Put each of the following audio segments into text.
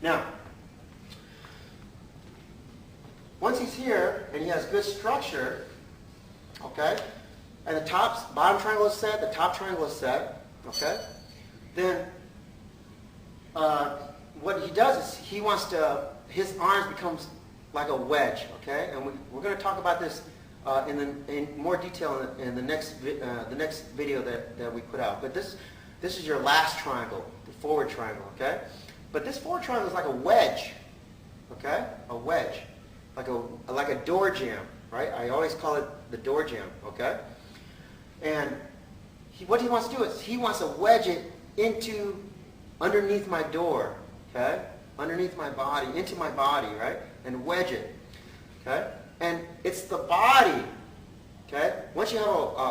Now, once he's here and he has good structure, okay, and the bottom triangle is set, the top triangle is set, okay, then what he does is he wants to, his arms becomes like a wedge, okay, and we're going to talk about this in more detail in the next video that we put out. But this is your last triangle, the forward triangle, okay. But this forward triangle is like a wedge, okay, a wedge, like a door jamb, right? I always call it the door jamb, okay. And what he wants to do is he wants to wedge it underneath my door, okay, underneath my body, into my body, right, and wedge it, okay. And it's the body, okay. Once you have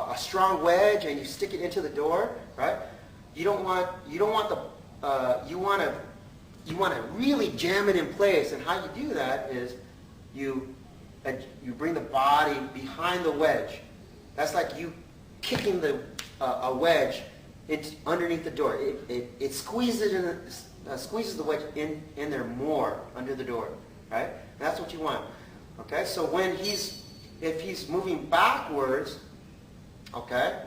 a strong wedge and you stick it into the door, right, you want to really jam it in place. And how you do that is you bring the body behind the wedge. That's like you kicking a wedge underneath the door. It squeezes the wedge in there more under the door, right? And that's what you want. Okay, so if he's moving backwards, okay,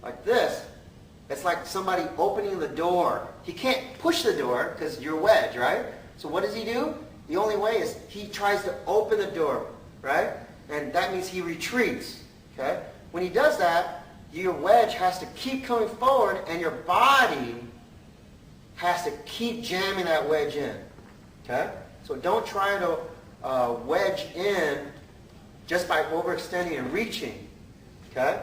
like this, it's like somebody opening the door. He can't push the door because you're wedged, right? So what does he do? The only way is he tries to open the door, right? And that means he retreats, okay? When he does that, your wedge has to keep coming forward and your body has to keep jamming that wedge in, okay? So don't try to wedge in just by overextending and reaching, okay?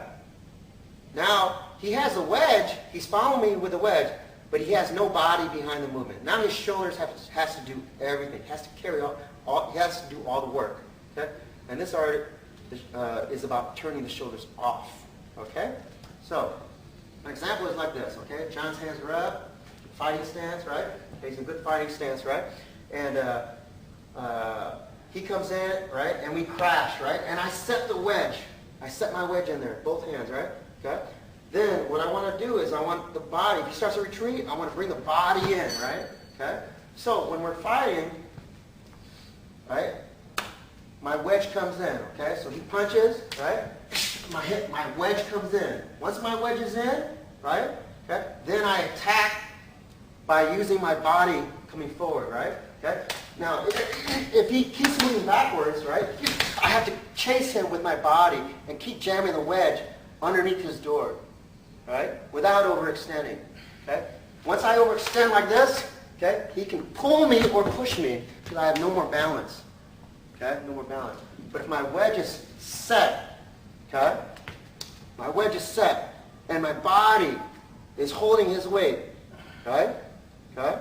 Now, he has a wedge. He's following me with a wedge, but he has no body behind the movement. Now his shoulders has to do everything. He has to carry he has to do all the work, okay? And this art is about turning the shoulders off, okay? So, an example is like this, okay? John's hands are up, fighting stance, right? Okay, he's in good fighting stance, right? And he comes in, right? And we crash, right? And I set the wedge. I set my wedge in there, both hands, right? Okay? Then what I want to do is I want the body, if he starts to retreat, I want to bring the body in, right? Okay? So when we're fighting, right? My wedge comes in, okay? So he punches, right? My wedge comes in. Once my wedge is in, right? Okay? Then I attack by using my body coming forward, right? Okay? Now, if he keeps moving backwards, right, I have to chase him with my body and keep jamming the wedge underneath his door, right, without overextending, okay? Once I overextend like this, okay, he can pull me or push me because I have no more balance, okay, no more balance. But if my wedge is set, okay, my wedge is set and my body is holding his weight, right, okay,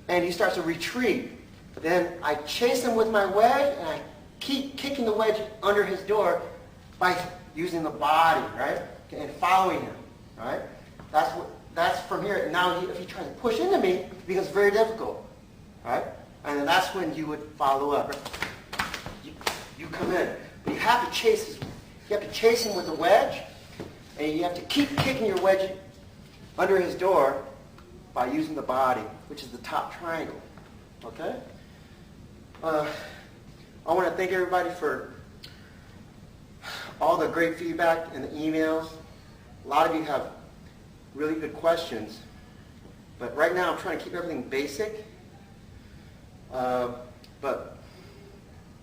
and he starts to retreat, then I chase him with my wedge and I keep kicking the wedge under his door by using the body, right, and following him, right? That's from here. Now, if he tries to push into me, it becomes very difficult, right? And then that's when you would follow up. You come in, but you have to chase him with the wedge, and you have to keep kicking your wedge under his door by using the body, which is the top triangle. Okay? I want to thank everybody for all the great feedback and the emails. A lot of you have really good questions. But right now I'm trying to keep everything basic. But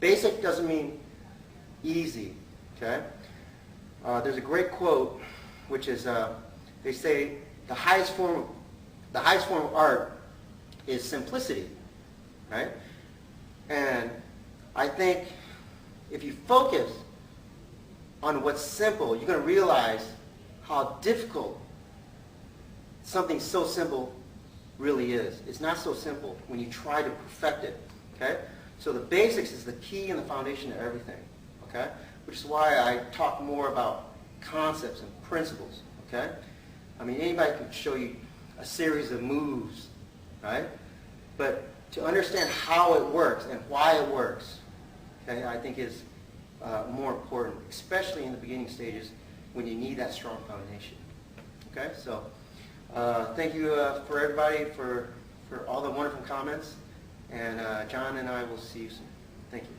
basic doesn't mean easy. Okay? There's a great quote, which is, they say, the highest form of art is simplicity. Right? And I think if you focus on what's simple, you're going to realize how difficult something so simple really is. It's not so simple when you try to perfect it. Okay? So the basics is the key and the foundation of everything. Okay? Which is why I talk more about concepts and principles. Okay? I mean, anybody can show you a series of moves, right? But to understand how it works and why it works, okay, I think is more important, especially in the beginning stages when you need that strong foundation. Okay, so thank you for everybody for all the wonderful comments. And John and I will see you soon. Thank you.